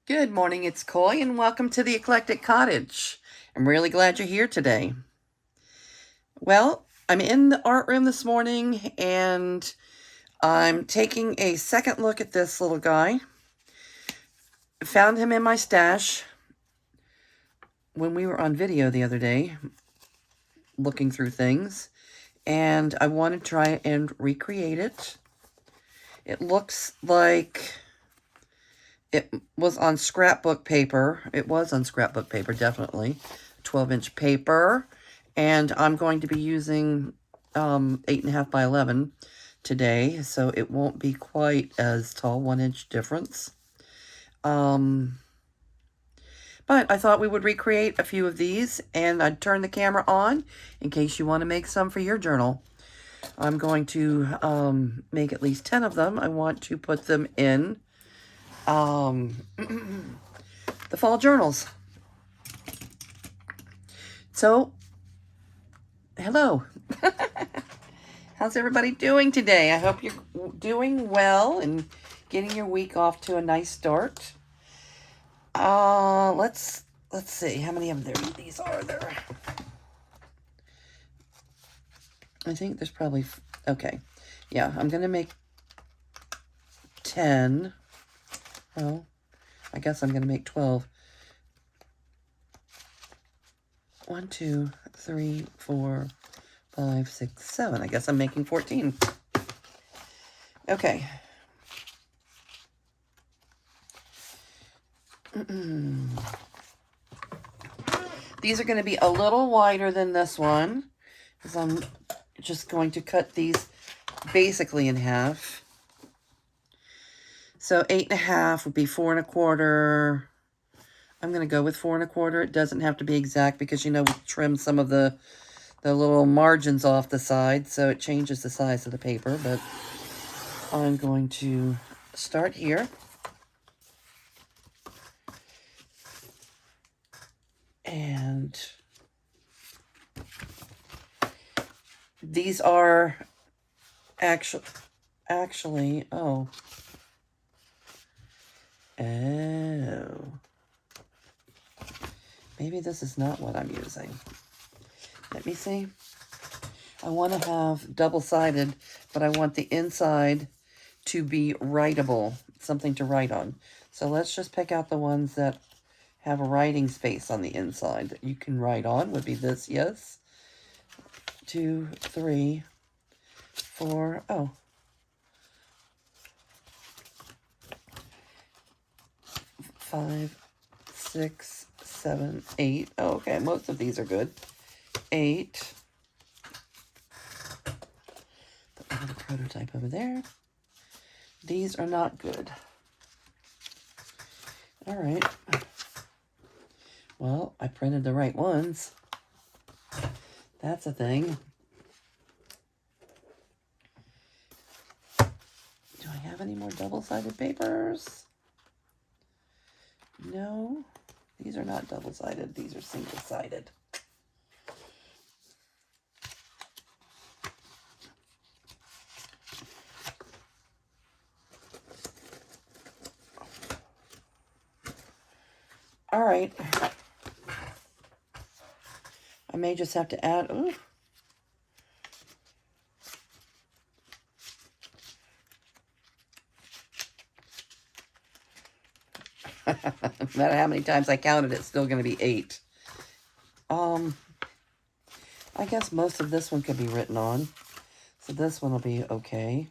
Good morning, it's Coy, and welcome to the Eclectic Cottage. I'm really glad you're here today. Well, I'm in the art room this morning, and I'm taking a second look at this little guy. Found him in my stash when we were on video the other day, looking through things, and I want to try and recreate it. It looks like it was on scrapbook paper. It was on scrapbook paper, definitely. 12-inch paper. And I'm going to be using 8.5 by 11 today, so it won't be quite as tall, 1-inch difference. But I thought we would recreate a few of these, and I'd turn the camera on in case you want to make some for your journal. I'm going to make at least 10 of them. I want to put them in the fall journals. So, hello. How's everybody doing today? I hope you're doing well and getting your week off to a nice start. Let's see how many of these are there. I think there's probably okay. Yeah, I'm gonna make 10. Oh, I guess I'm gonna make 12. 1, 2, 3, 4, 5, 6, 7. I guess I'm making 14. Okay. These are going to be a little wider than this one, because I'm just going to cut these basically in half. So 8.5 would be 4 1/4. I'm going to go with 4 1/4. It doesn't have to be exact because, you know, we trimmed some of the little margins off the side, so it changes the size of the paper. But I'm going to start here. And these are actually, oh. Maybe this is not what I'm using. Let me see. I want to have double-sided, but I want the inside to be writable, something to write on. So let's just pick out the ones that have a writing space on the inside that you can write on. Would be this, yes. 2, 3, 4, oh. 5, 6, 7, 8. Oh, okay, most of these are good. 8. Put another prototype over there. These are not good. All right. Well, I printed the right ones. That's a thing. Do I have any more double-sided papers? No. These are not double-sided. These are single-sided. All right. I may just have to add, ooh. No matter how many times I counted, it's still going to be 8. I guess most of this one could be written on. So this one will be okay.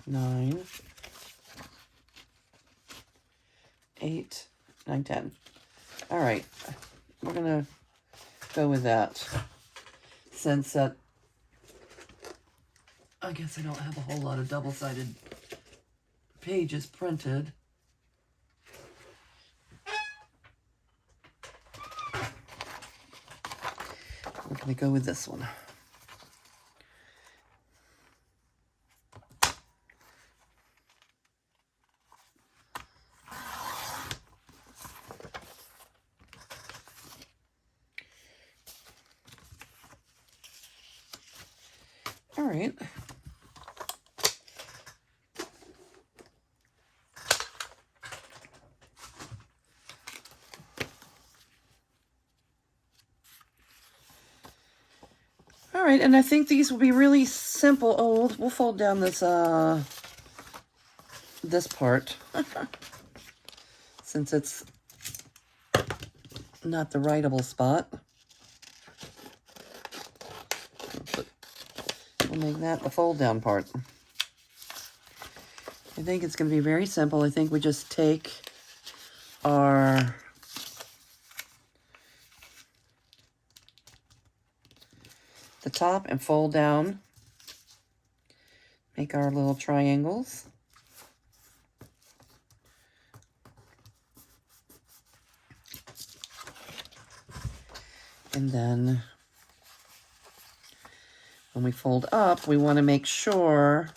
9, 8, 9, 10. All right. We're going to go with that. Since that, I guess I don't have a whole lot of double-sided pages printed. We're going to go with this one. All right. right, and I think these will be really simple. Oh, we'll fold down this this part since it's not the writable spot. We'll make that the fold down part. I think it's going to be very simple. I think we just take our the top and fold down, make our little triangles. And then when we fold up, we want to make sure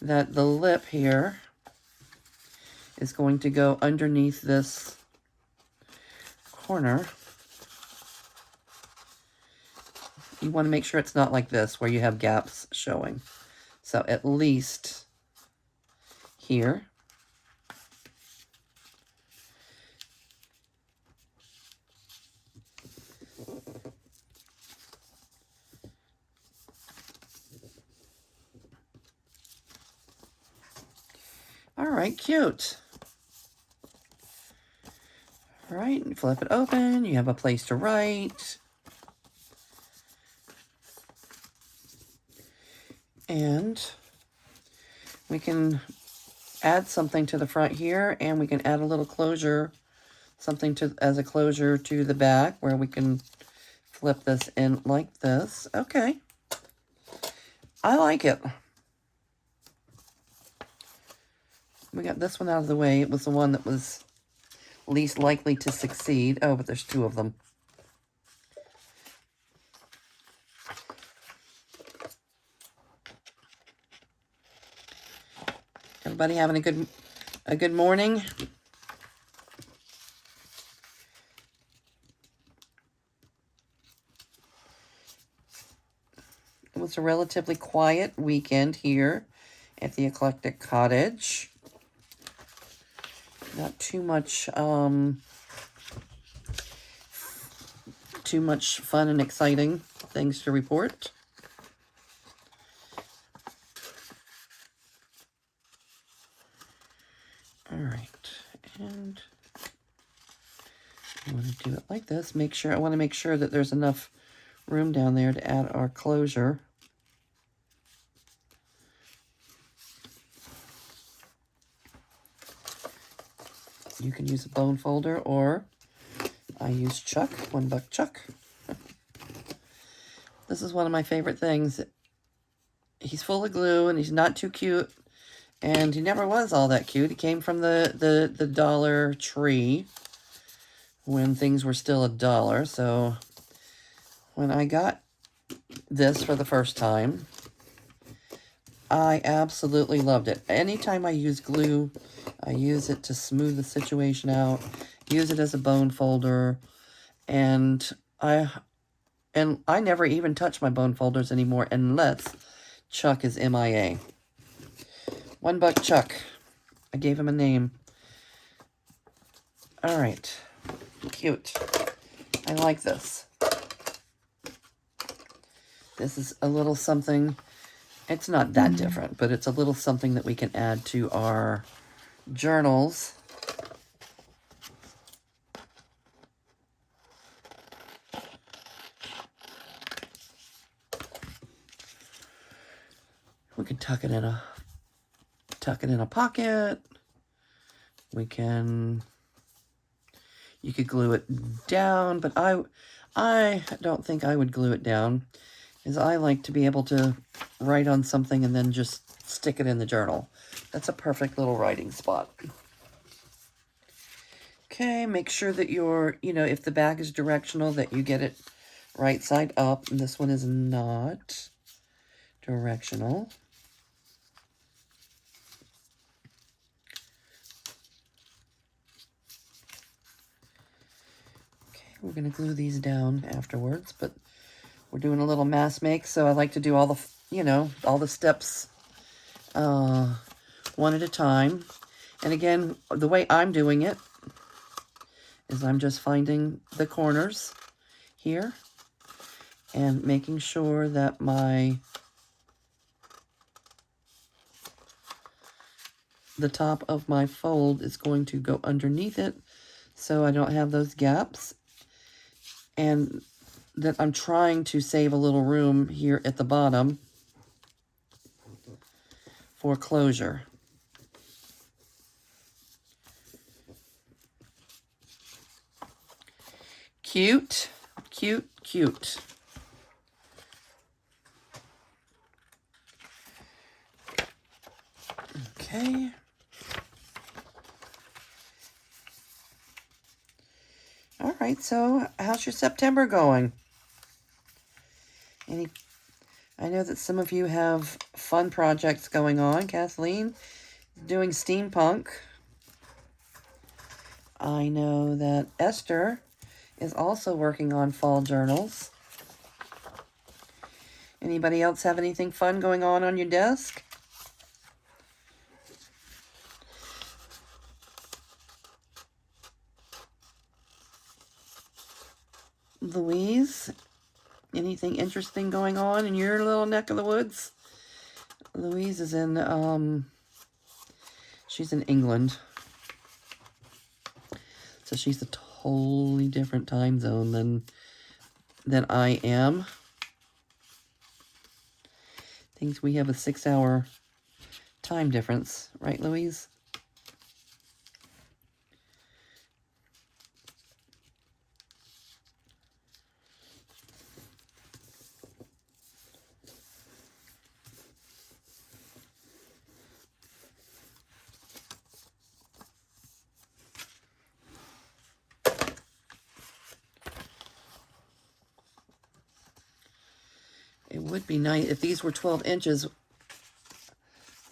that the lip here is going to go underneath this corner. You want to make sure it's not like this where you have gaps showing. So at least here. All right, cute. All right, and flip it open. You have a place to write. And we can add something to the front here, and we can add a little closure, something to as a closure to the back where we can flip this in like this. Okay. I like it. We got this one out of the way. It was the one that was least likely to succeed. Oh, but there's two of them. Everybody having a good morning? It was a relatively quiet weekend here at the Eclectic Cottage. Not too much fun and exciting things to report. All right, and I want to do it like this. I want to make sure that there's enough room down there to add our closure. You can use a bone folder, or I use Chuck, $1 Chuck. This is one of my favorite things. He's full of glue, and he's not too cute, and he never was all that cute. He came from the Dollar Tree when things were still $1. So when I got this for the first time, I absolutely loved it. Anytime I use glue, I use it to smooth the situation out, use it as a bone folder, and I never even touch my bone folders anymore unless Chuck is MIA. $1 Chuck. I gave him a name. All right. Cute. I like this. This is a little something. It's not that different, but it's a little something that we can add to our journals. We can tuck it in a pocket. You could glue it down, but I don't think I would glue it down, because I like to be able to write on something and then just stick it in the journal. That's a perfect little writing spot. Okay, make sure that if the back is directional, that you get it right side up. And this one is not directional. Okay, we're going to glue these down afterwards, but we're doing a little mass make, so I like to do all the steps one at a time. And again, the way I'm doing it is I'm just finding the corners here, and making sure that the top of my fold is going to go underneath it so I don't have those gaps, and that I'm trying to save a little room here at the bottom for closure. Cute, cute, cute. Okay. All right, so how's your September going? I know that some of you have fun projects going on. Kathleen is doing steampunk. I know that Esther is also working on fall journals. Anybody else have anything fun going on your desk? Louise, anything interesting going on in your little neck of the woods? Louise is in, she's in England. So she's a totally different time zone than I am. I think we have a 6-hour time difference, right, Louise? It would be nice if these were 12 inches.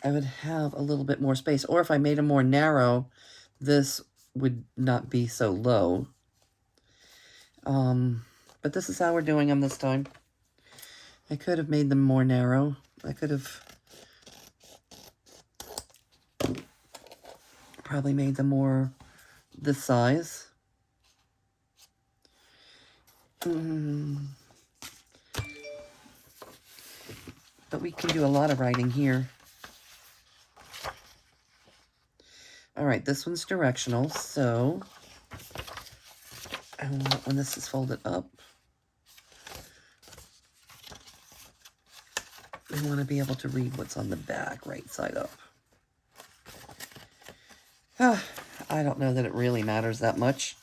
I would have a little bit more space. Or if I made them more narrow, this would not be so low. But this is how we're doing them this time. I could have made them more narrow. I could have probably made them more this size. But we can do a lot of writing here. All right, this one's directional, so I want, when this is folded up, we want to be able to read what's on the back, right side up. I don't know that it really matters that much.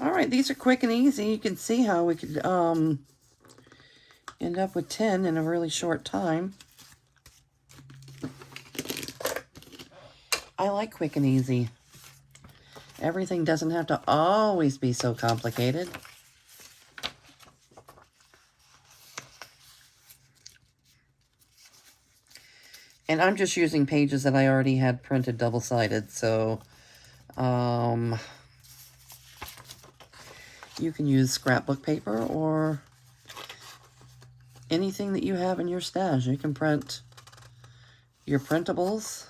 All right, these are quick and easy. You can see how we could end up with 10 in a really short time. I like quick and easy. Everything doesn't have to always be so complicated. And I'm just using pages that I already had printed double-sided, so You can use scrapbook paper or anything that you have in your stash. You can print your printables.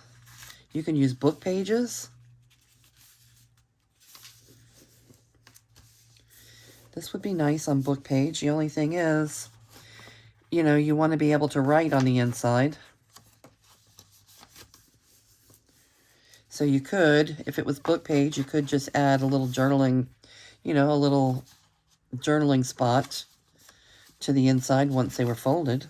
You can use book pages. This would be nice on book page. The only thing is, you know, you want to be able to write on the inside. So you could, if it was book page, you could just add a little journaling, you know, a little journaling spot to the inside once they were folded.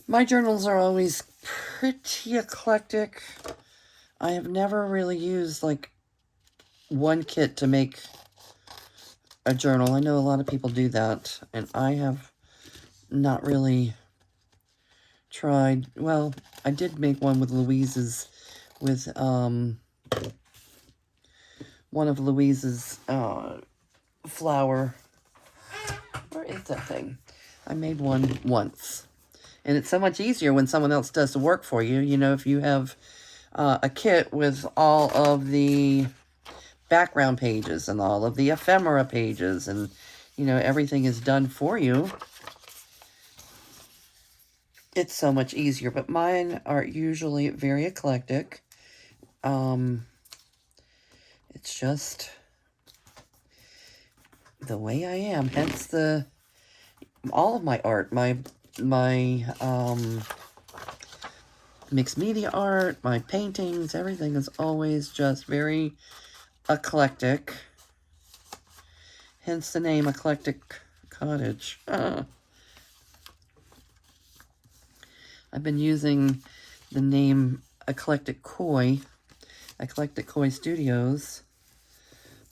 My journals are always pretty eclectic. I have never really used like one kit to make a journal. I know a lot of people do that, and I have not really tried. Well, I did make one with Louise's, with one of Louise's flower. Where is that thing? I made one once. And it's so much easier when someone else does the work for you. You know, if you have a kit with all of the background pages and all of the ephemera pages and, you know, everything is done for you, it's so much easier. But mine are usually very eclectic. It's just the way I am. Hence all of my art, my mixed media art, my paintings, everything is always just very eclectic. Hence the name Eclectic Cottage. I've been using the name Eclectic Koi Studios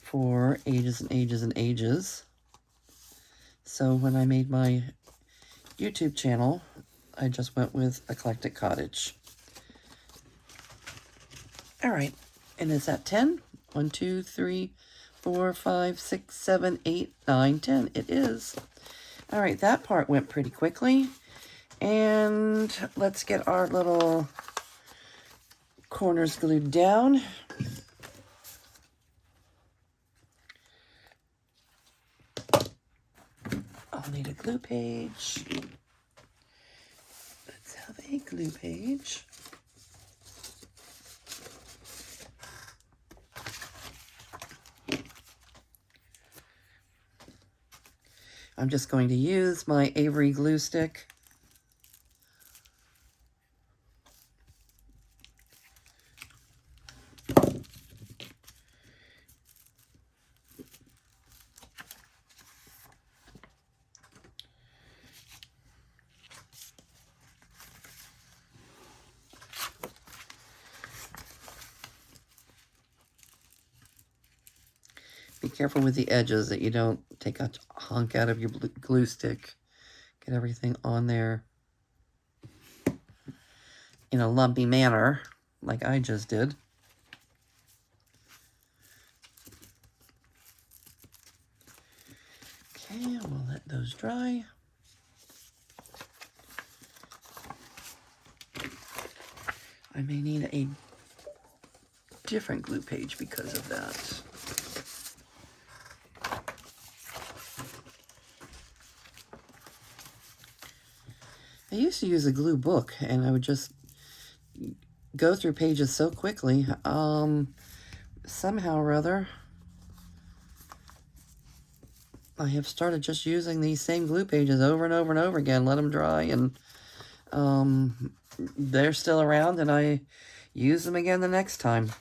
for ages and ages and ages. So when I made my YouTube channel, I just went with Eclectic Cottage. All right, and is that 10? 1, 2, 3, 4, 5, 6, 7, 8, 9, 10. It is. All right, that part went pretty quickly. And let's get our little corners glued down. I'll need a glue page. Let's have a glue page. I'm just going to use my Avery glue stick. careful with the edges that you don't take a hunk out of your glue stick. Get everything on there in a lumpy manner, like I just did. Okay, we'll let those dry. I may need a different glue page because of that. I used to use a glue book, and I would just go through pages so quickly. Somehow or other, I have started just using these same glue pages over and over and over again, let them dry, and they're still around, and I use them again the next time.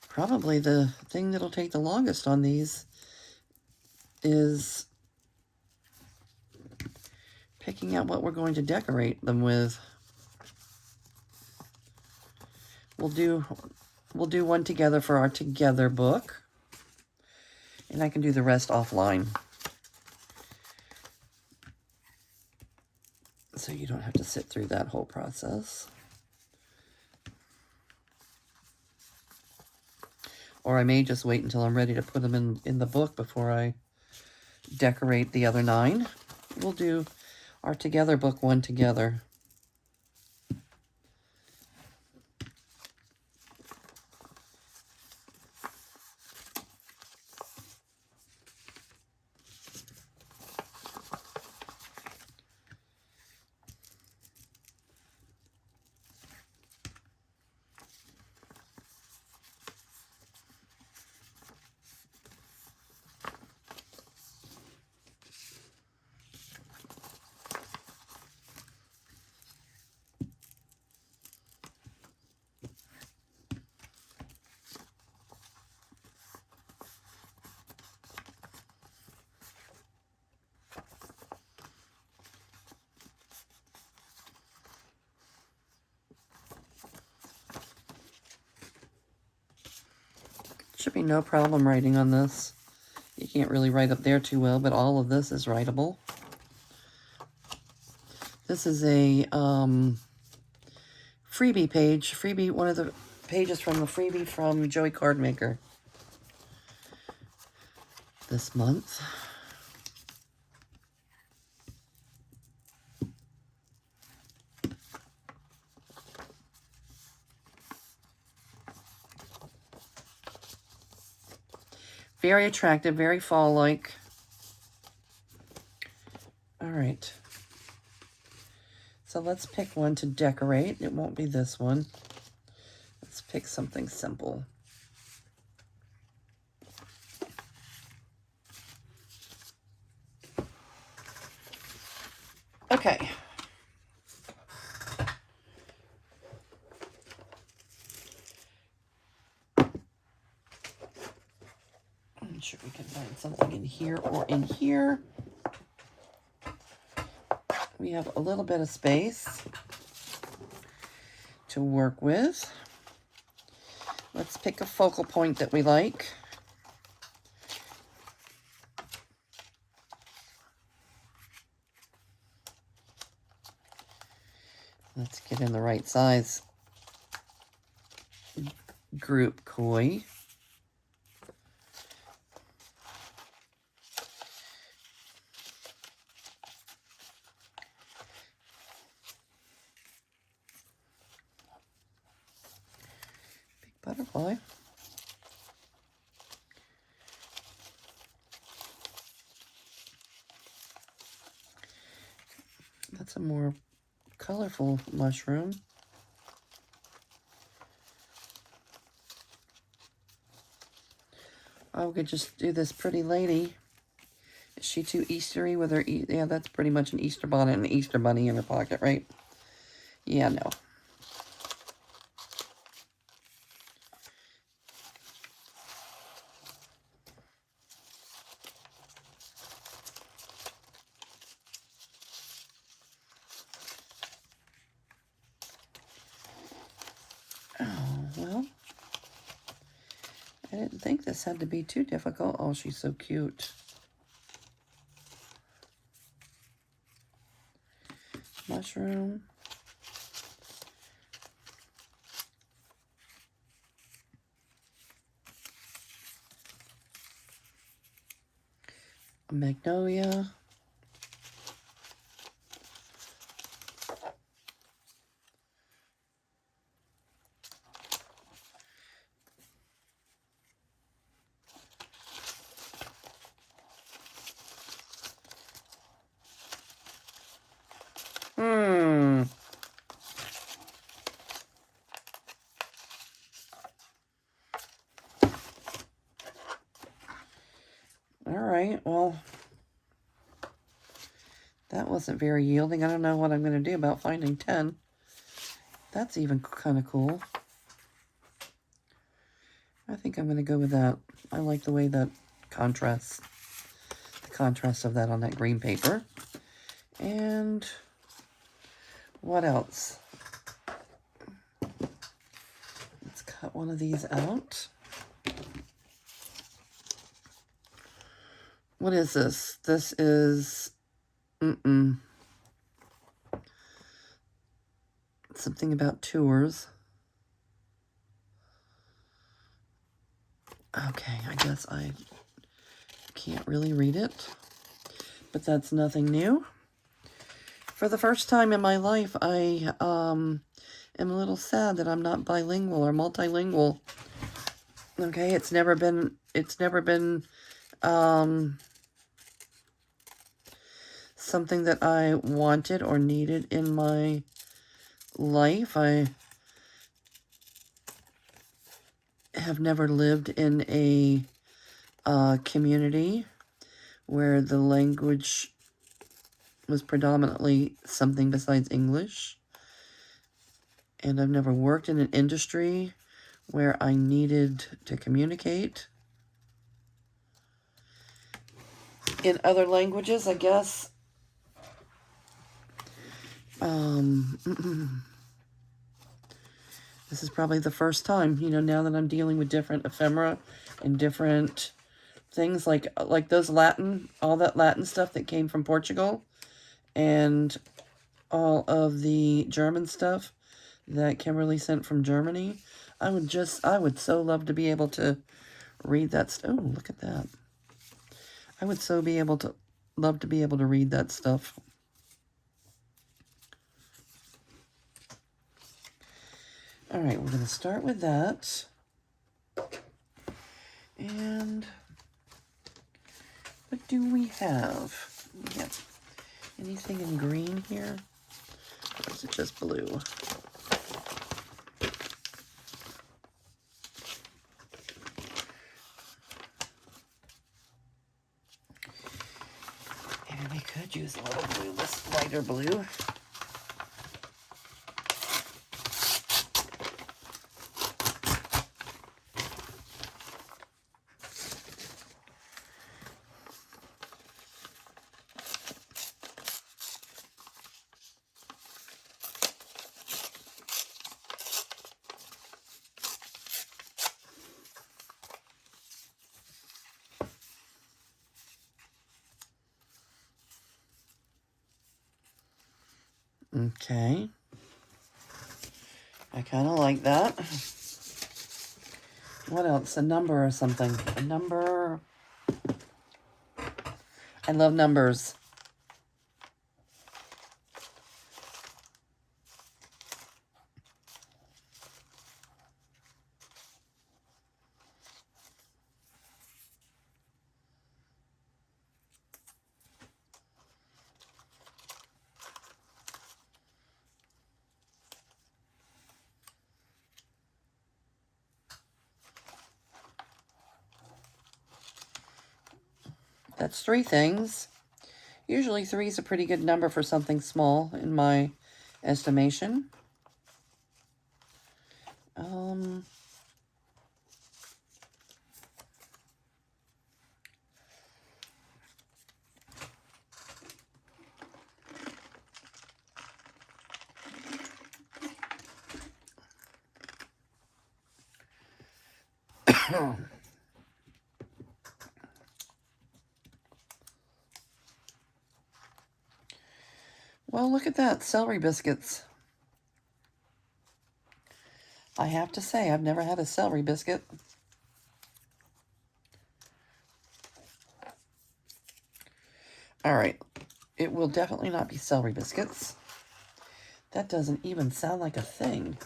Probably the thing that'll take the longest on these is picking out what we're going to decorate them with. We'll do one together for our Together book, and I can do the rest offline, so you don't have to sit through that whole process. Or I may just wait until I'm ready to put them in the book before I decorate the other 9. We'll do our Together book one together. Should be no problem writing on this. You can't really write up there too well, but all of this is writable. This is a freebie page. One of the pages from the freebie from Joey Cardmaker this month. Very attractive, very fall-like. All right. So let's pick one to decorate. It won't be this one. Let's pick something simple. Okay. I'm sure we can find something in here or in here. We have a little bit of space to work with. Let's pick a focal point that we like. Let's get in the right size group koi. Big butterfly. That's a more colorful mushroom. Oh, we could just do this pretty lady. Is she too Eastery with her? Yeah, that's pretty much an Easter bonnet and an Easter bunny in her pocket, right? Yeah, no. didn't think this had to be too difficult. Oh, she's so cute. Mushroom. A magnolia. All right, well, that wasn't very yielding. I don't know what I'm going to do about finding 10. That's even kind of cool. I think I'm going to go with that. I like the way that contrasts, the contrast of that on that green paper. And what else? Let's cut one of these out. What is this? This is, something about tours. Okay, I guess I can't really read it, but that's nothing new. For the first time in my life, I am a little sad that I'm not bilingual or multilingual. Okay, it's never been something that I wanted or needed in my life. I have never lived in a community where the language was predominantly something besides English. And I've never worked in an industry where I needed to communicate in other languages, I guess. This is probably the first time, now that I'm dealing with different ephemera and different things like those Latin, all that Latin stuff that came from Portugal, and all of the German stuff that Kimberly sent from Germany. I would so love to be able to read that stuff. Oh, look at that. I would so love to be able to read that stuff. All right, we're going to start with that. And what do we have? Yeah. Anything in green here? Or is it just blue? And we could use a little blue, this lighter blue. Okay. I kind of like that. What else? A number or something. A number. I love numbers. That's 3 things. Usually 3 is a pretty good number for something small in my estimation. Well, look at that, celery biscuits. I have to say, I've never had a celery biscuit. All right, it will definitely not be celery biscuits. That doesn't even sound like a thing.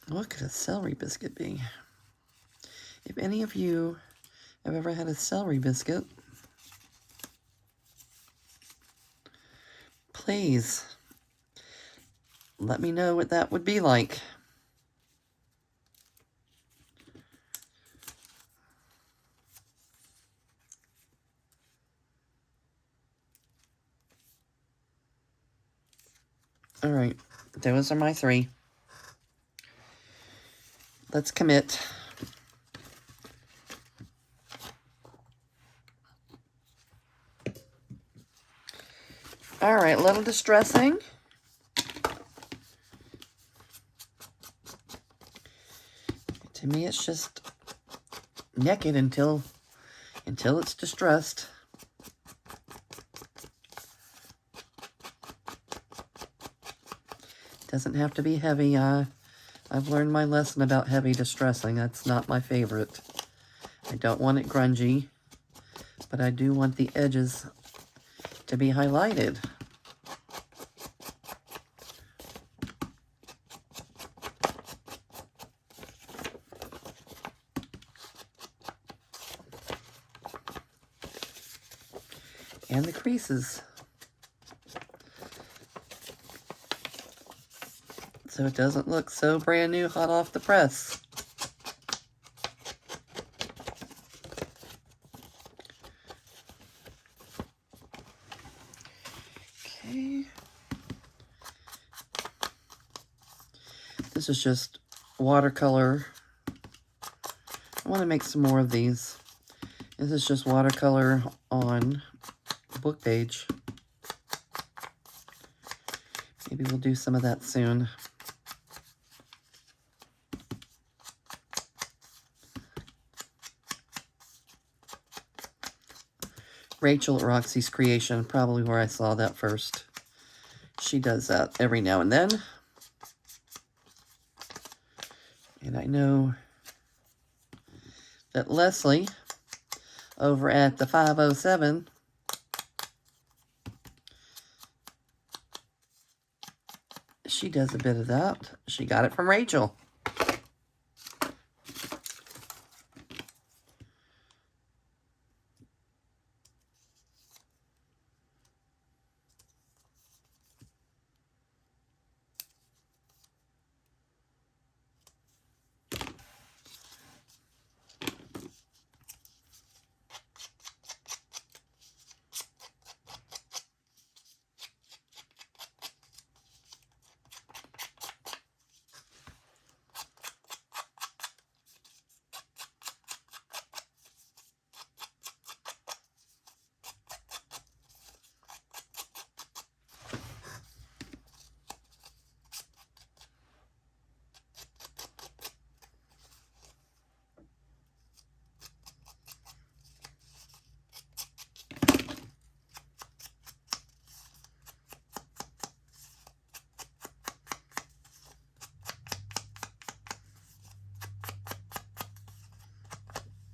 What could a celery biscuit be? If any of you have ever had a celery biscuit, please let me know what that would be like. All right, those are my three. Let's commit. All right, a little distressing. To me, it's just naked until it's distressed. Doesn't have to be heavy. I've learned my lesson about heavy distressing. That's not my favorite. I don't want it grungy, but I do want the edges to be highlighted. And the creases. So it doesn't look so brand new, hot off the press. Okay. This is just watercolor. I want to make some more of these. This is just watercolor on book page. Maybe we'll do some of that soon. Rachel at Roxy's Creation, probably where I saw that first. She does that every now and then. And I know that Leslie over at the 507 she does a bit of that. She got it from Rachel.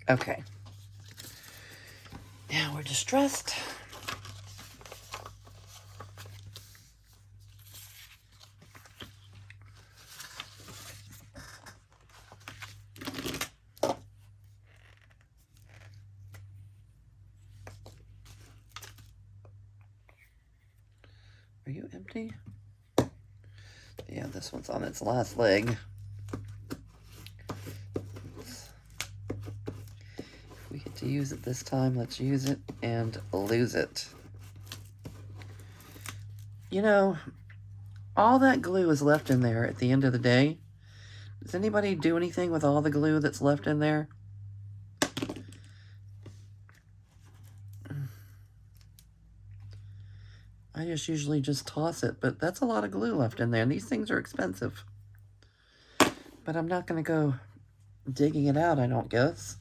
Okay. Now we're distressed. Are you empty? Yeah, this one's on its last leg. If we get to use it this time, let's use it and lose it. You know, all that glue is left in there at the end of the day. Does anybody do anything with all the glue that's left in there? I just usually just toss it, but that's a lot of glue left in there, and these things are expensive. But I'm not going to go digging it out, I don't guess.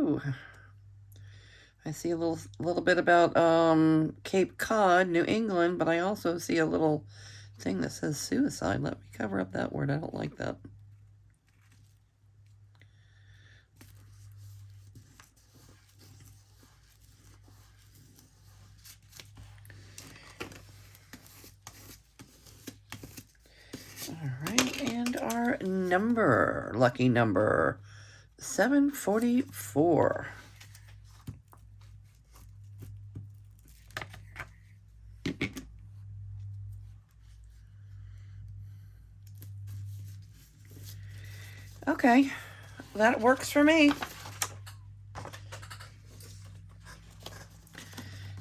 Ooh, I see a little bit about Cape Cod, New England, but I also see a little thing that says suicide. Let me cover up that word. I don't like that. All right, and our number, lucky number, 744. Okay, that works for me.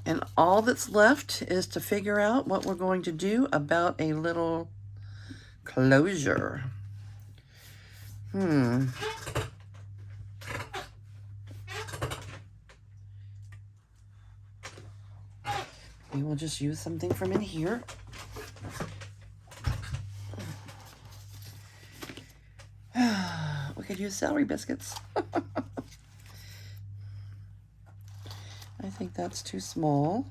And all that's left is to figure out what we're going to do about a little closure. We will just use something from in here. We could use celery biscuits. I think that's too small.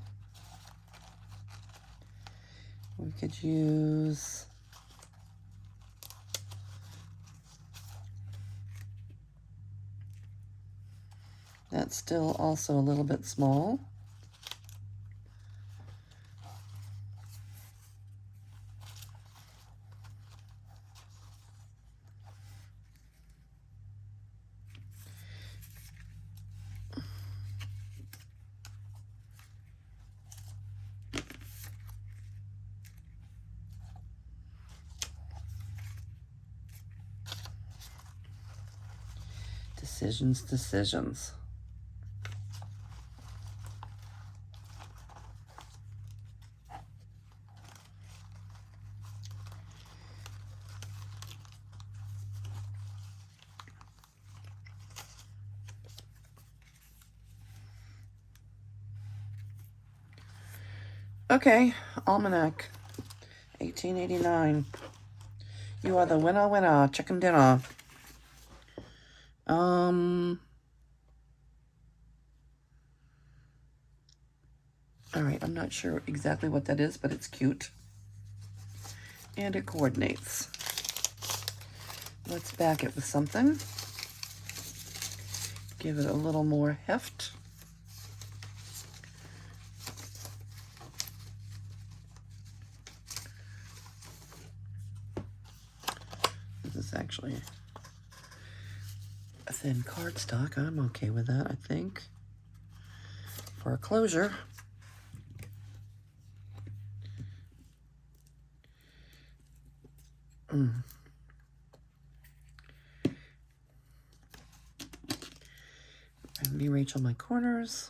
We could use that's still also a little bit small. Decisions. Okay, Almanac, 1889. You are the winner, chicken dinner. All right, I'm not sure exactly what that is, but it's cute. And it coordinates. Let's back it with something. Give it a little more heft. This is actually a thin cardstock. I'm okay with that, I think. For a closure. And rearrange on my corners.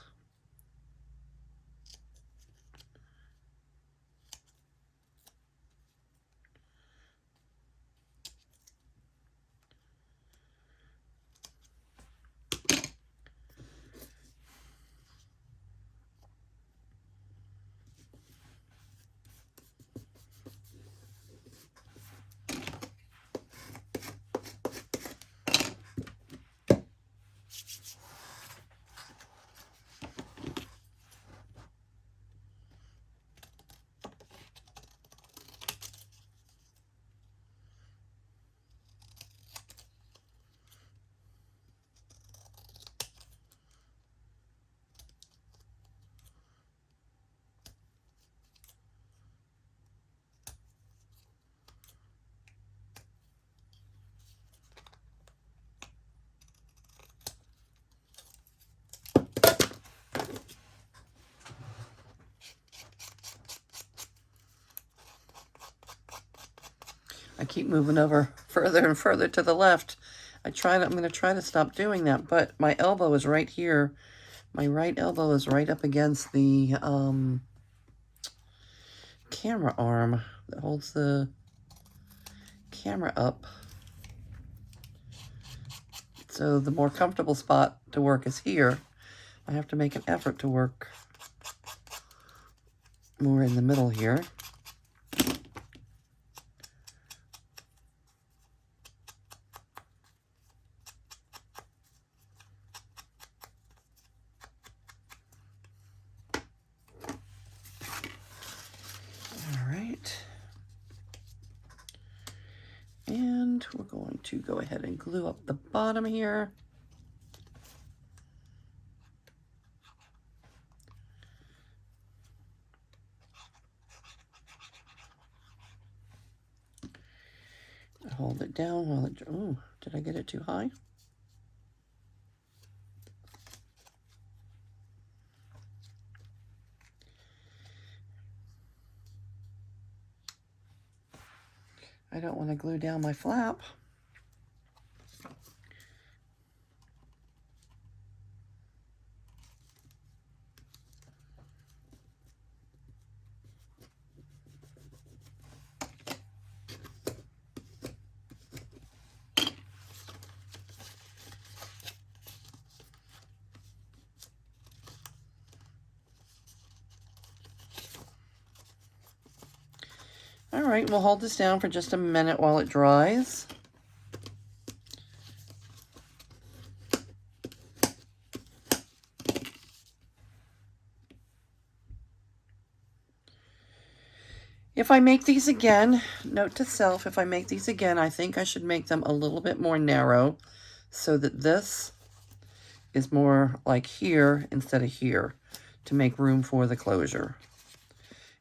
I keep moving over further and further to the left. I'm going to try to stop doing that, but my elbow is right here. My right elbow is right up against the camera arm that holds the camera up. So the more comfortable spot to work is here. I have to make an effort to work more in the middle here. And we're going to go ahead and glue up the bottom here. Hold it down while it, oh, did I get it too high? I don't want to glue down my flap. All right, we'll hold this down for just a minute while it dries. If I make these again, note to self, if I make these again, I think I should make them a little bit more narrow so that this is more like here instead of here to make room for the closure.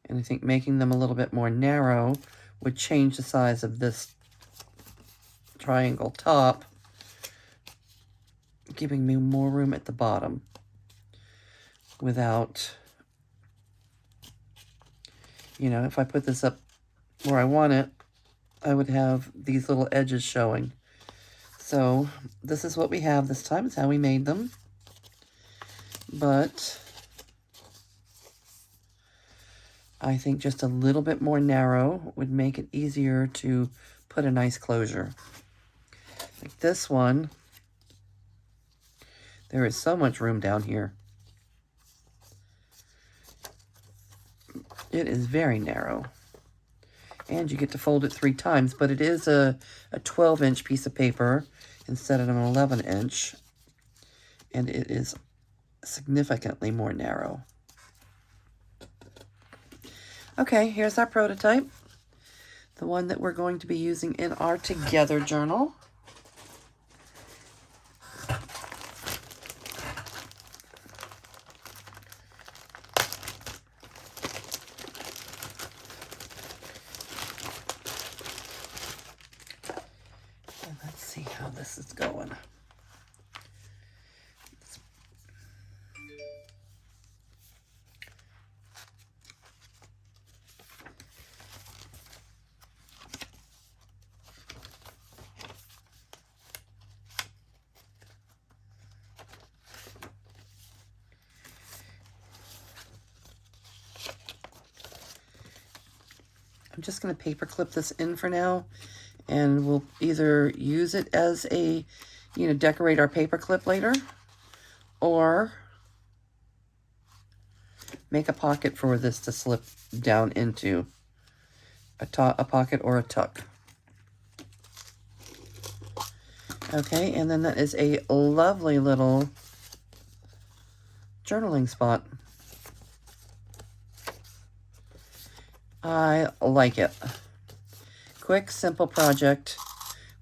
And I think making them a little bit more narrow would change the size of this triangle top, giving me more room at the bottom without, you know, if I put this up where I want it, I would have these little edges showing. So this is what we have this time. It's how we made them. But I think just a little bit more narrow would make it easier to put a nice closure. Like this one, there is so much room down here. It is very narrow. And you get to fold it 3 times, but it is a 12-inch piece of paper instead of an 11-inch. And it is significantly more narrow. Okay, here's our prototype. The one that we're going to be using in our Together journal. And let's see how this is going. I'm just going to paper clip this in for now, and we'll either use it as a, you know, decorate our paper clip later, or make a pocket for this to slip down into a pocket or a tuck. Okay, and then that is a lovely little journaling spot. I like it. Quick, simple project.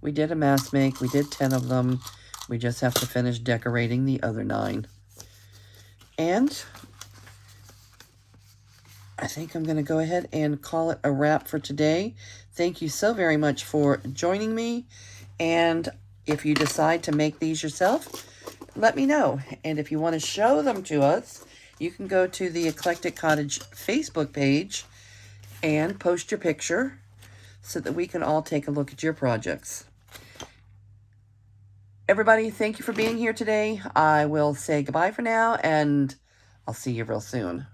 We did a mass make. We did 10 of them. We just have to finish decorating the other 9. And I think I'm going to go ahead and call it a wrap for today. Thank you so very much for joining me. And if you decide to make these yourself, let me know. And if you want to show them to us, you can go to the Eclectic Cottage Facebook page and post your picture so that we can all take a look at your projects. Everybody, thank you for being here today. I will say goodbye for now, and I'll see you real soon.